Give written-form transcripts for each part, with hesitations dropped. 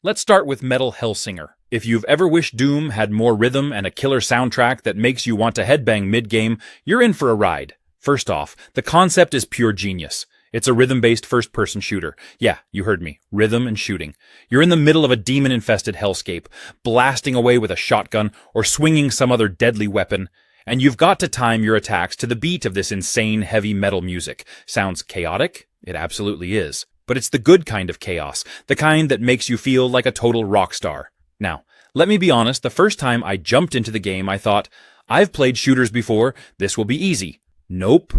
Let's start with Metal Hellsinger. If you've ever wished Doom had more rhythm and a killer soundtrack that makes you want to headbang mid-game, you're in for a ride. First off, the concept is pure genius. It's a rhythm-based first-person shooter. Yeah, you heard me. Rhythm and shooting. You're in the middle of a demon-infested hellscape, blasting away with a shotgun or swinging some other deadly weapon, and you've got to time your attacks to the beat of this insane heavy metal music. Sounds chaotic? It absolutely is. But it's the good kind of chaos, the kind that makes you feel like a total rock star. Now, let me be honest, the first time I jumped into the game, I thought, I've played shooters before, this will be easy. Nope.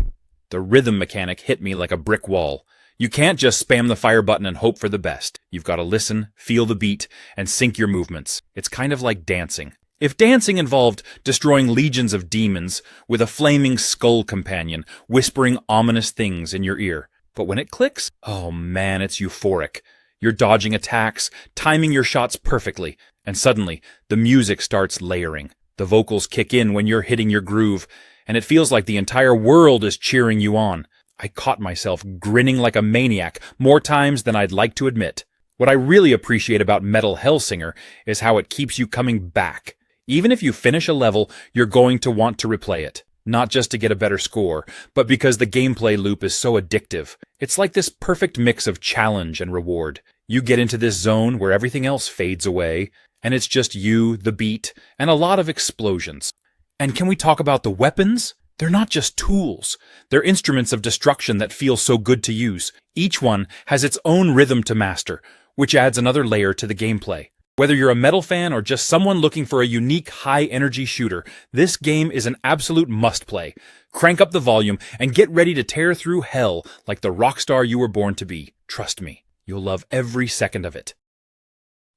The rhythm mechanic hit me like a brick wall. You can't just spam the fire button and hope for the best. You've got to listen, feel the beat, and sync your movements. It's kind of like dancing. If dancing involved destroying legions of demons with a flaming skull companion whispering ominous things in your ear. But when it clicks, oh man, it's euphoric. You're dodging attacks, timing your shots perfectly, and suddenly the music starts layering. The vocals kick in when you're hitting your groove, and it feels like the entire world is cheering you on. I caught myself grinning like a maniac more times than I'd like to admit. What I really appreciate about Metal Hellsinger is how it keeps you coming back. Even if you finish a level, you're going to want to replay it. Not just to get a better score, but because the gameplay loop is so addictive. It's like this perfect mix of challenge and reward. You get into this zone where everything else fades away, and it's just you, the beat, and a lot of explosions. And can we talk about the weapons? They're not just tools. They're instruments of destruction that feel so good to use. Each one has its own rhythm to master, which adds another layer to the gameplay. Whether you're a metal fan or just someone looking for a unique high-energy shooter, this game is an absolute must-play. Crank up the volume and get ready to tear through hell like the rock star you were born to be. Trust me, you'll love every second of it.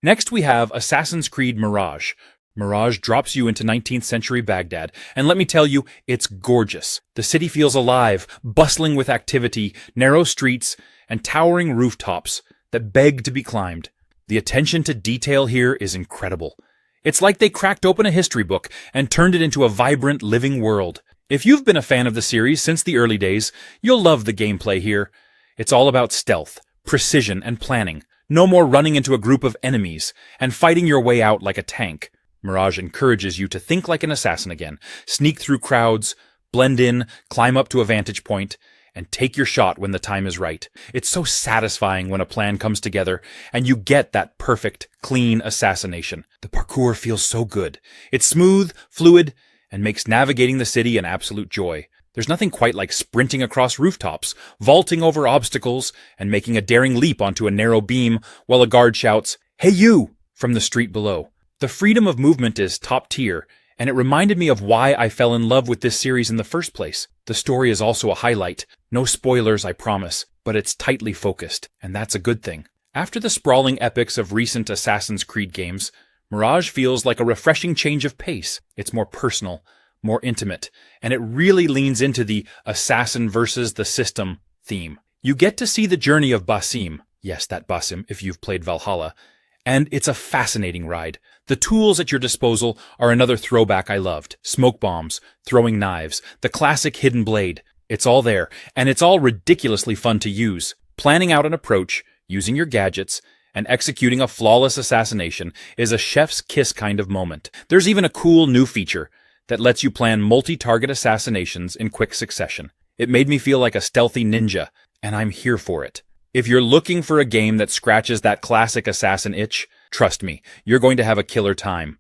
Next we have Assassin's Creed Mirage. Mirage drops you into 19th century Baghdad, and let me tell you, it's gorgeous. The city feels alive, bustling with activity, narrow streets, and towering rooftops that beg to be climbed. The attention to detail here is incredible. It's like they cracked open a history book and turned it into a vibrant, living world. If you've been a fan of the series since the early days, you'll love the gameplay here. It's all about stealth, precision, and planning. No more running into a group of enemies and fighting your way out like a tank. Mirage encourages you to think like an assassin again, sneak through crowds, blend in, climb up to a vantage point, and take your shot when the time is right. It's so satisfying when a plan comes together, and you get that perfect, clean assassination. The parkour feels so good. It's smooth, fluid, and makes navigating the city an absolute joy. There's nothing quite like sprinting across rooftops, vaulting over obstacles, and making a daring leap onto a narrow beam while a guard shouts, "Hey you!" from the street below. The freedom of movement is top tier, and it reminded me of why I fell in love with this series in the first place. The story is also a highlight. No spoilers, I promise, but it's tightly focused, and that's a good thing. After the sprawling epics of recent Assassin's Creed games, Mirage feels like a refreshing change of pace. It's more personal, more intimate, and it really leans into the assassin versus the system theme. You get to see the journey of Basim. Yes, that Basim, if you've played Valhalla. And it's a fascinating ride. The tools at your disposal are another throwback I loved. Smoke bombs, throwing knives, the classic hidden blade. It's all there, and it's all ridiculously fun to use. Planning out an approach, using your gadgets, and executing a flawless assassination is a chef's kiss kind of moment. There's even a cool new feature that lets you plan multi-target assassinations in quick succession. It made me feel like a stealthy ninja, and I'm here for it. If you're looking for a game that scratches that classic assassin itch, trust me, you're going to have a killer time.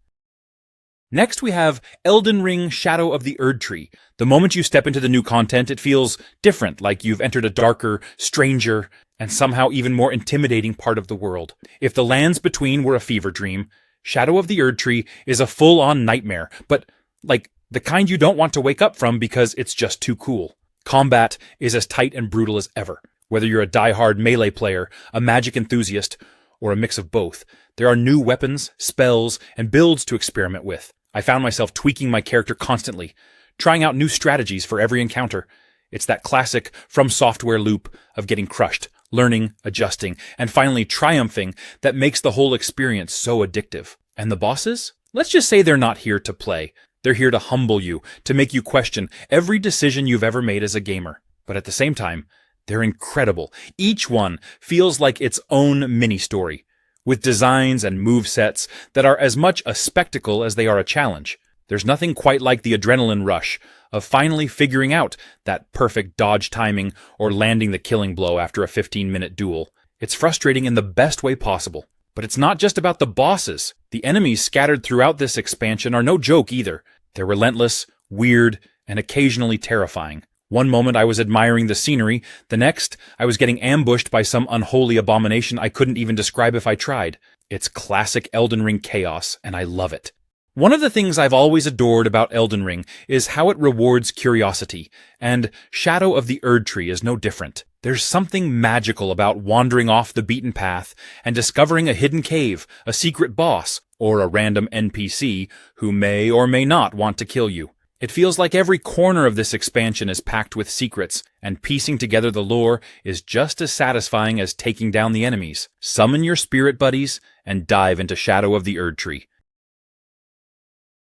Next we have Elden Ring Shadow of the Erdtree. The moment you step into the new content, it feels different, like you've entered a darker, stranger, and somehow even more intimidating part of the world. If the lands between were a fever dream, Shadow of the Erdtree is a full-on nightmare, but like the kind you don't want to wake up from because it's just too cool. Combat is as tight and brutal as ever. Whether you're a die-hard melee player, a magic enthusiast, or a mix of both, there are new weapons, spells, and builds to experiment with. I found myself tweaking my character constantly, trying out new strategies for every encounter. It's that classic From Software loop of getting crushed, learning, adjusting, and finally triumphing that makes the whole experience so addictive. And the bosses? Let's just say they're not here to play. They're here to humble you, to make you question every decision you've ever made as a gamer. But at the same time, they're incredible. Each one feels like its own mini-story, with designs and movesets that are as much a spectacle as they are a challenge. There's nothing quite like the adrenaline rush of finally figuring out that perfect dodge timing or landing the killing blow after a 15-minute duel. It's frustrating in the best way possible. But it's not just about the bosses. The enemies scattered throughout this expansion are no joke either. They're relentless, weird, and occasionally terrifying. One moment I was admiring the scenery, the next I was getting ambushed by some unholy abomination I couldn't even describe if I tried. It's classic Elden Ring chaos, and I love it. One of the things I've always adored about Elden Ring is how it rewards curiosity, and Shadow of the Erdtree is no different. There's something magical about wandering off the beaten path and discovering a hidden cave, a secret boss, or a random NPC who may or may not want to kill you. It feels like every corner of this expansion is packed with secrets, and piecing together the lore is just as satisfying as taking down the enemies. Summon your spirit buddies and dive into Shadow of the Erdtree.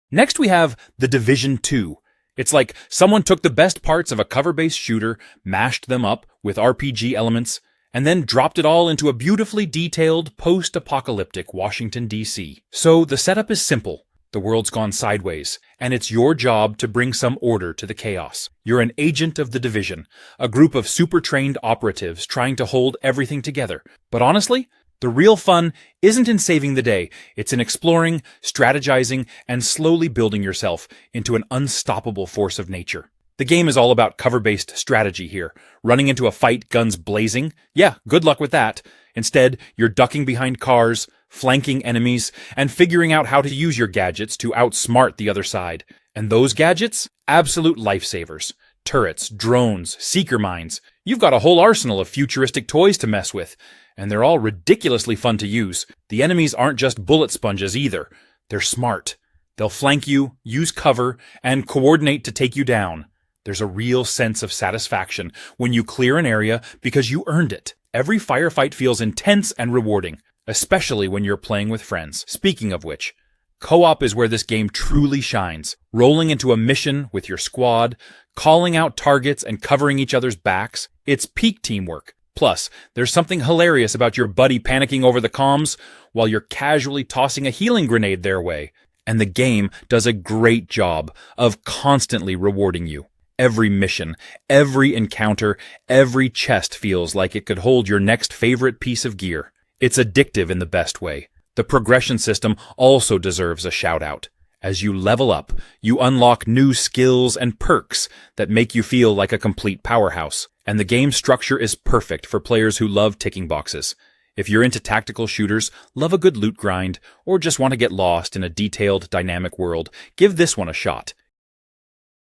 Next we have The Division 2. It's like someone took the best parts of a cover-based shooter, mashed them up with RPG elements, and then dropped it all into a beautifully detailed, post-apocalyptic Washington, D.C. So the setup is simple. The world's gone sideways, and it's your job to bring some order to the chaos. You're an agent of the Division, a group of super-trained operatives trying to hold everything together. But honestly, the real fun isn't in saving the day. It's in exploring, strategizing, and slowly building yourself into an unstoppable force of nature. The game is all about cover-based strategy here. Running into a fight, guns blazing? Yeah, good luck with that. Instead, you're ducking behind cars, flanking enemies, and figuring out how to use your gadgets to outsmart the other side. And those gadgets? Absolute lifesavers. Turrets, drones, seeker mines. You've got a whole arsenal of futuristic toys to mess with. And they're all ridiculously fun to use. The enemies aren't just bullet sponges either. They're smart. They'll flank you, use cover, and coordinate to take you down. There's a real sense of satisfaction when you clear an area because you earned it. Every firefight feels intense and rewarding, especially when you're playing with friends. Speaking of which, co-op is where this game truly shines. Rolling into a mission with your squad, calling out targets and covering each other's backs. It's peak teamwork. Plus, there's something hilarious about your buddy panicking over the comms while you're casually tossing a healing grenade their way. And the game does a great job of constantly rewarding you. Every mission, every encounter, every chest feels like it could hold your next favorite piece of gear. It's addictive in the best way. The progression system also deserves a shout-out. As you level up, you unlock new skills and perks that make you feel like a complete powerhouse. And the game structure is perfect for players who love ticking boxes. If you're into tactical shooters, love a good loot grind, or just want to get lost in a detailed, dynamic world, give this one a shot.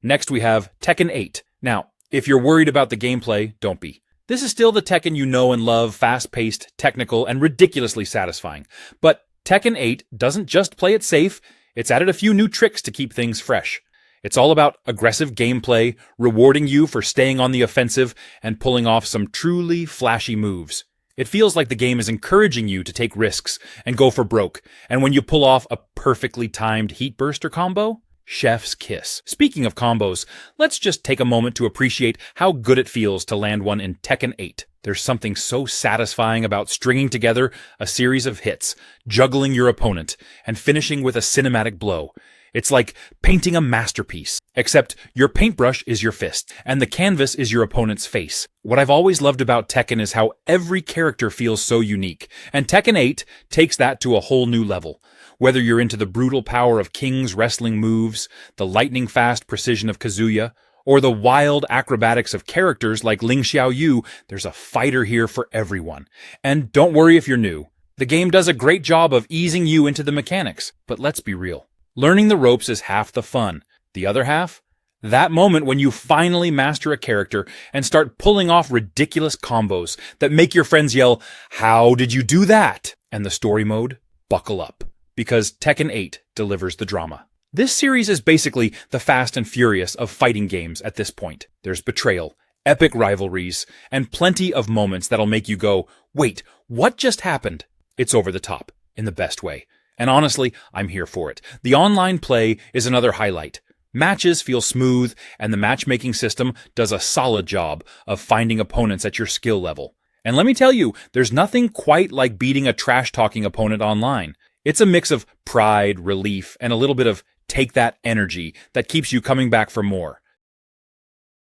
Next we have Tekken 8. Now, if you're worried about the gameplay, don't be. This is still the Tekken you know and love, fast-paced, technical, and ridiculously satisfying. But Tekken 8 doesn't just play it safe, it's added a few new tricks to keep things fresh. It's all about aggressive gameplay, rewarding you for staying on the offensive, and pulling off some truly flashy moves. It feels like the game is encouraging you to take risks and go for broke, and when you pull off a perfectly timed heat burster combo, chef's kiss. Speaking of combos, let's just take a moment to appreciate how good it feels to land one in Tekken 8. There's something so satisfying about stringing together a series of hits, juggling your opponent, and finishing with a cinematic blow. It's like painting a masterpiece, except your paintbrush is your fist, and the canvas is your opponent's face. What I've always loved about Tekken is how every character feels so unique, and Tekken 8 takes that to a whole new level. Whether you're into the brutal power of King's wrestling moves, the lightning-fast precision of Kazuya, or the wild acrobatics of characters like Ling Xiaoyu, there's a fighter here for everyone. And don't worry if you're new. The game does a great job of easing you into the mechanics, but let's be real. Learning the ropes is half the fun. The other half? That moment when you finally master a character and start pulling off ridiculous combos that make your friends yell, "How did you do that?" And the story mode? Buckle up, because Tekken 8 delivers the drama. This series is basically the Fast and Furious of fighting games at this point. There's betrayal, epic rivalries, and plenty of moments that'll make you go, "Wait, what just happened?" It's over the top, in the best way. And honestly, I'm here for it. The online play is another highlight. Matches feel smooth, and the matchmaking system does a solid job of finding opponents at your skill level. And let me tell you, there's nothing quite like beating a trash-talking opponent online. It's a mix of pride, relief, and a little bit of take that energy that keeps you coming back for more.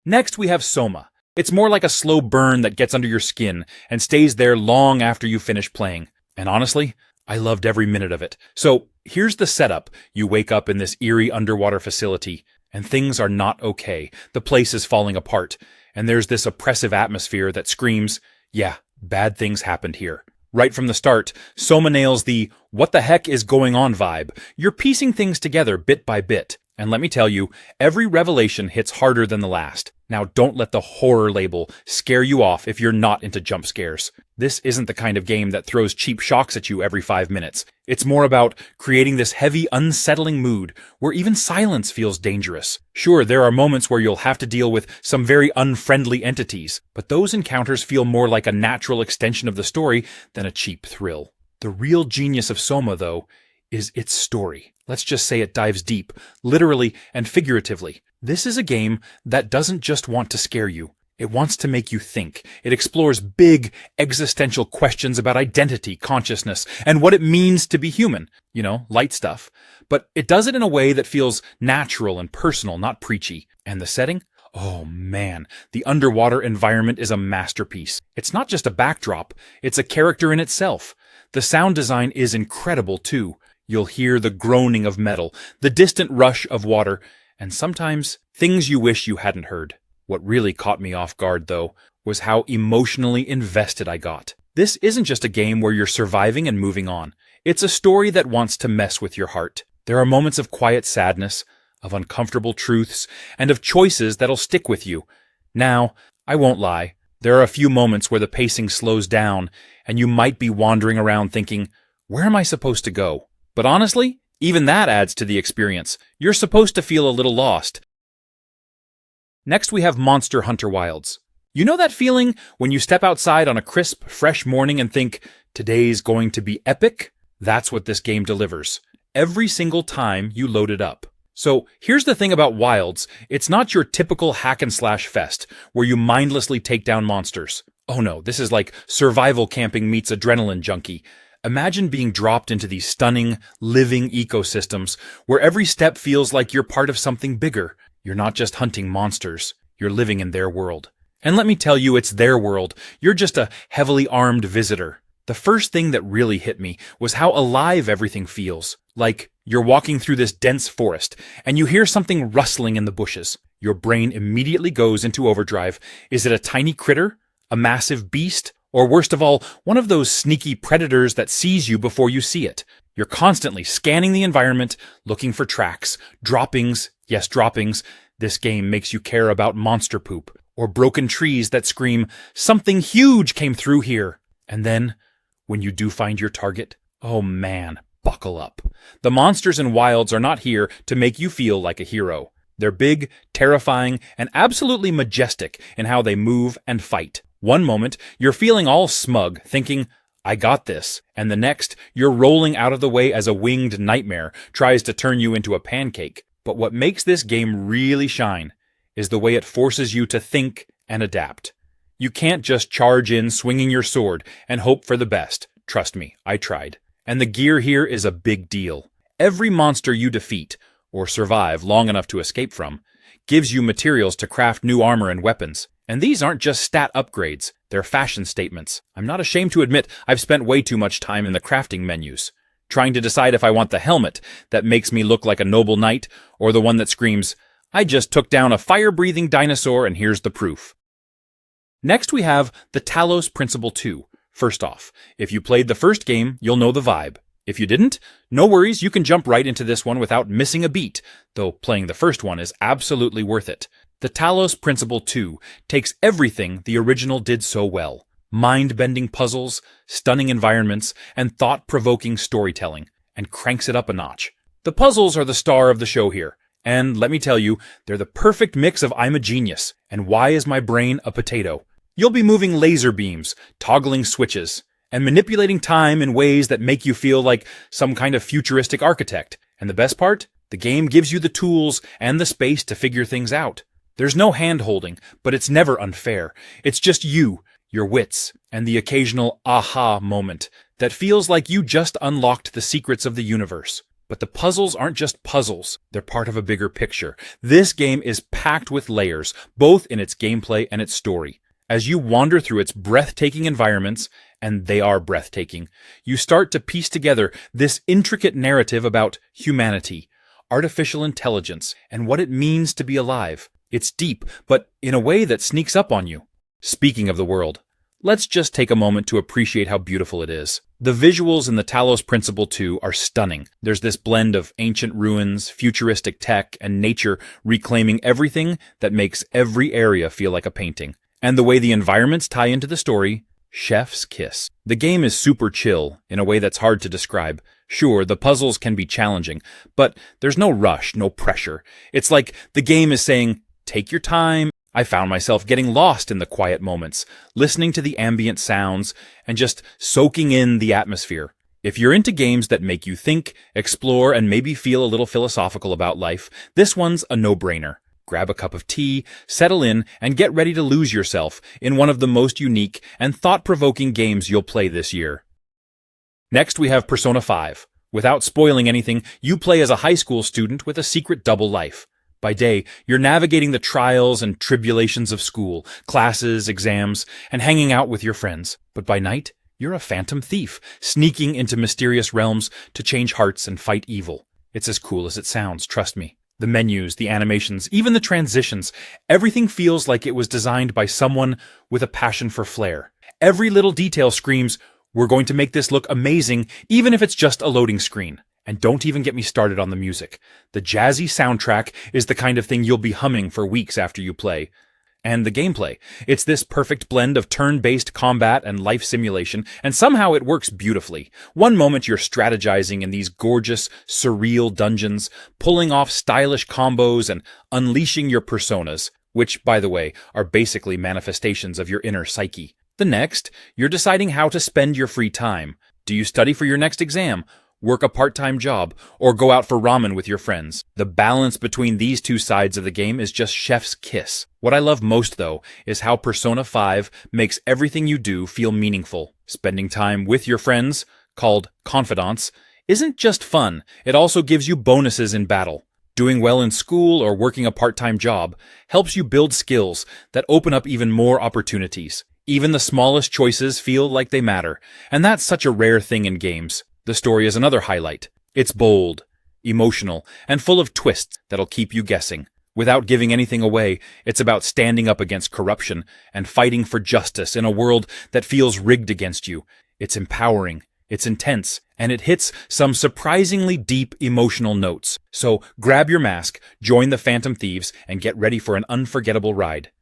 Next, we have Soma. It's more like a slow burn that gets under your skin and stays there long after you finish playing. And honestly, I loved every minute of it. So here's the setup. You wake up in this eerie underwater facility, and things are not okay. The place is falling apart, and there's this oppressive atmosphere that screams, yeah, bad things happened here. Right from the start, Soma nails the what the heck is going on vibe. You're piecing things together bit by bit. And let me tell you, every revelation hits harder than the last. Now don't let the horror label scare you off if you're not into jump scares. This isn't the kind of game that throws cheap shocks at you every 5 minutes. It's more about creating this heavy, unsettling mood where even silence feels dangerous. Sure, there are moments where you'll have to deal with some very unfriendly entities, but those encounters feel more like a natural extension of the story than a cheap thrill. The real genius of Soma, though, is its story. Let's just say it dives deep, literally and figuratively. This is a game that doesn't just want to scare you. It wants to make you think. It explores big, existential questions about identity, consciousness, and what it means to be human. You know, light stuff. But it does it in a way that feels natural and personal, not preachy. And the setting? Oh man, the underwater environment is a masterpiece. It's not just a backdrop, it's a character in itself. The sound design is incredible too. You'll hear the groaning of metal, the distant rush of water, and sometimes things you wish you hadn't heard. What really caught me off guard, though, was how emotionally invested I got. This isn't just a game where you're surviving and moving on. It's a story that wants to mess with your heart. There are moments of quiet sadness, of uncomfortable truths, and of choices that'll stick with you. Now, I won't lie, there are a few moments where the pacing slows down, and you might be wandering around thinking, where am I supposed to go? But honestly, even that adds to the experience. You're supposed to feel a little lost. Next, we have Monster Hunter Wilds. You know that feeling when you step outside on a crisp, fresh morning and think, today's going to be epic? That's what this game delivers. Every single time you load it up. So here's the thing about Wilds. It's not your typical hack and slash fest where you mindlessly take down monsters. Oh no, this is like survival camping meets adrenaline junkie. Imagine being dropped into these stunning, living ecosystems where every step feels like you're part of something bigger. You're not just hunting monsters, you're living in their world. And let me tell you, it's their world. You're just a heavily armed visitor. The first thing that really hit me was how alive everything feels. Like you're walking through this dense forest and you hear something rustling in the bushes. Your brain immediately goes into overdrive. Is it a tiny critter? A massive beast? Or worst of all, one of those sneaky predators that sees you before you see it. You're constantly scanning the environment, looking for tracks, droppings. Yes, droppings. This game makes you care about monster poop. Or broken trees that scream, something huge came through here. And then, when you do find your target, oh man, buckle up. The monsters in Wilds are not here to make you feel like a hero. They're big, terrifying, and absolutely majestic in how they move and fight. One moment, you're feeling all smug, thinking, I got this. And the next, you're rolling out of the way as a winged nightmare tries to turn you into a pancake. But what makes this game really shine is the way it forces you to think and adapt. You can't just charge in swinging your sword and hope for the best. Trust me, I tried. And the gear here is a big deal. Every monster you defeat, or survive long enough to escape from, gives you materials to craft new armor and weapons. And these aren't just stat upgrades, they're fashion statements. I'm not ashamed to admit I've spent way too much time in the crafting menus, trying to decide if I want the helmet that makes me look like a noble knight, or the one that screams, I just took down a fire-breathing dinosaur and here's the proof. Next we have the Talos Principle 2. First off, if you played the first game, you'll know the vibe. If you didn't, no worries, you can jump right into this one without missing a beat, though playing the first one is absolutely worth it. The Talos Principle 2 takes everything the original did so well. Mind-bending puzzles, stunning environments, and thought-provoking storytelling, and cranks it up a notch. The puzzles are the star of the show here, and let me tell you, they're the perfect mix of I'm a genius, and why is my brain a potato? You'll be moving laser beams, toggling switches, and manipulating time in ways that make you feel like some kind of futuristic architect. And the best part? The game gives you the tools and the space to figure things out. There's no hand-holding, but it's never unfair. It's just you, your wits, and the occasional aha moment that feels like you just unlocked the secrets of the universe. But the puzzles aren't just puzzles, they're part of a bigger picture. This game is packed with layers, both in its gameplay and its story. As you wander through its breathtaking environments, and they are breathtaking, you start to piece together this intricate narrative about humanity, artificial intelligence, and what it means to be alive. It's deep, but in a way that sneaks up on you. Speaking of the world, let's just take a moment to appreciate how beautiful it is. The visuals in the Talos Principle 2 are stunning. There's this blend of ancient ruins, futuristic tech, and nature reclaiming everything that makes every area feel like a painting. And the way the environments tie into the story, chef's kiss. The game is super chill in a way that's hard to describe. Sure, the puzzles can be challenging, but there's no rush, no pressure. It's like the game is saying, take your time. I found myself getting lost in the quiet moments, listening to the ambient sounds, and just soaking in the atmosphere. If you're into games that make you think, explore, and maybe feel a little philosophical about life, this one's a no-brainer. Grab a cup of tea, settle in, and get ready to lose yourself in one of the most unique and thought-provoking games you'll play this year. Next, we have Persona 5. Without spoiling anything, you play as a high school student with a secret double life. By day, you're navigating the trials and tribulations of school, classes, exams, and hanging out with your friends. But by night, you're a phantom thief, sneaking into mysterious realms to change hearts and fight evil. It's as cool as it sounds, trust me. The menus, the animations, even the transitions, everything feels like it was designed by someone with a passion for flair. Every little detail screams, we're going to make this look amazing, even if it's just a loading screen. And don't even get me started on the music. The jazzy soundtrack is the kind of thing you'll be humming for weeks after you play. And the gameplay. It's this perfect blend of turn-based combat and life simulation, and somehow it works beautifully. One moment you're strategizing in these gorgeous, surreal dungeons, pulling off stylish combos and unleashing your personas, which, by the way, are basically manifestations of your inner psyche. The next, you're deciding how to spend your free time. Do you study for your next exam? Work a part-time job, or go out for ramen with your friends? The balance between these two sides of the game is just chef's kiss. What I love most, though, is how Persona 5 makes everything you do feel meaningful. Spending time with your friends, called confidants, isn't just fun, it also gives you bonuses in battle. Doing well in school or working a part-time job helps you build skills that open up even more opportunities. Even the smallest choices feel like they matter, and that's such a rare thing in games. The story is another highlight. It's bold, emotional, and full of twists that'll keep you guessing. Without giving anything away, it's about standing up against corruption and fighting for justice in a world that feels rigged against you. It's empowering, it's intense, and it hits some surprisingly deep emotional notes. So grab your mask, join the Phantom Thieves, and get ready for an unforgettable ride.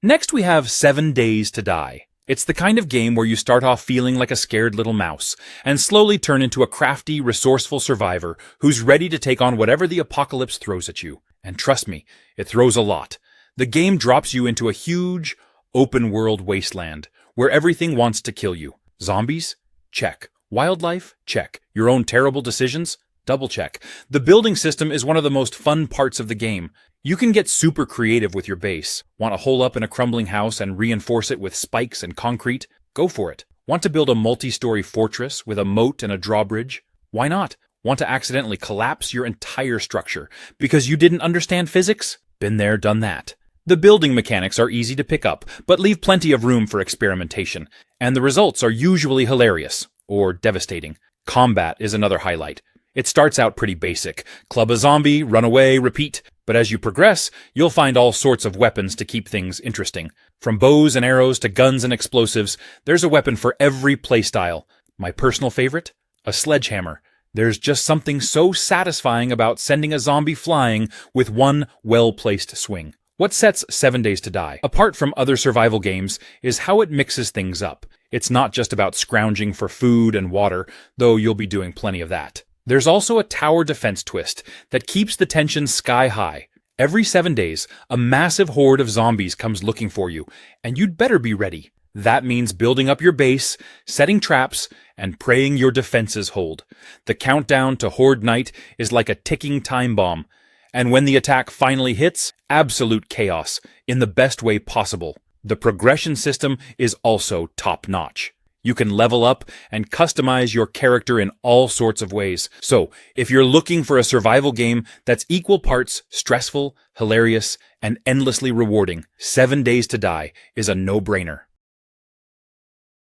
Next we have 7 Days to Die. It's the kind of game where you start off feeling like a scared little mouse, and slowly turn into a crafty, resourceful survivor who's ready to take on whatever the apocalypse throws at you. And trust me, it throws a lot. The game drops you into a huge, open-world wasteland, where everything wants to kill you. Zombies? Check. Wildlife? Check. Your own terrible decisions? Double check. The building system is one of the most fun parts of the game. You can get super creative with your base. Want to hole up in a crumbling house and reinforce it with spikes and concrete? Go for it. Want to build a multi-story fortress with a moat and a drawbridge? Why not? Want to accidentally collapse your entire structure because you didn't understand physics? Been there, done that. The building mechanics are easy to pick up, but leave plenty of room for experimentation, and the results are usually hilarious, or devastating. Combat is another highlight. It starts out pretty basic. Club a zombie, run away, repeat. But as you progress, you'll find all sorts of weapons to keep things interesting. From bows and arrows to guns and explosives, there's a weapon for every playstyle. My personal favorite? A sledgehammer. There's just something so satisfying about sending a zombie flying with one well-placed swing. What sets 7 Days to Die apart from other survival games is how it mixes things up. It's not just about scrounging for food and water, though you'll be doing plenty of that. There's also a tower defense twist that keeps the tension sky high. Every 7 days, a massive horde of zombies comes looking for you, and you'd better be ready. That means building up your base, setting traps, and praying your defenses hold. The countdown to Horde Night is like a ticking time bomb, and when the attack finally hits, absolute chaos, in the best way possible. The progression system is also top-notch. You can level up and customize your character in all sorts of ways. So, if you're looking for a survival game that's equal parts stressful, hilarious, and endlessly rewarding, 7 Days to Die is a no-brainer.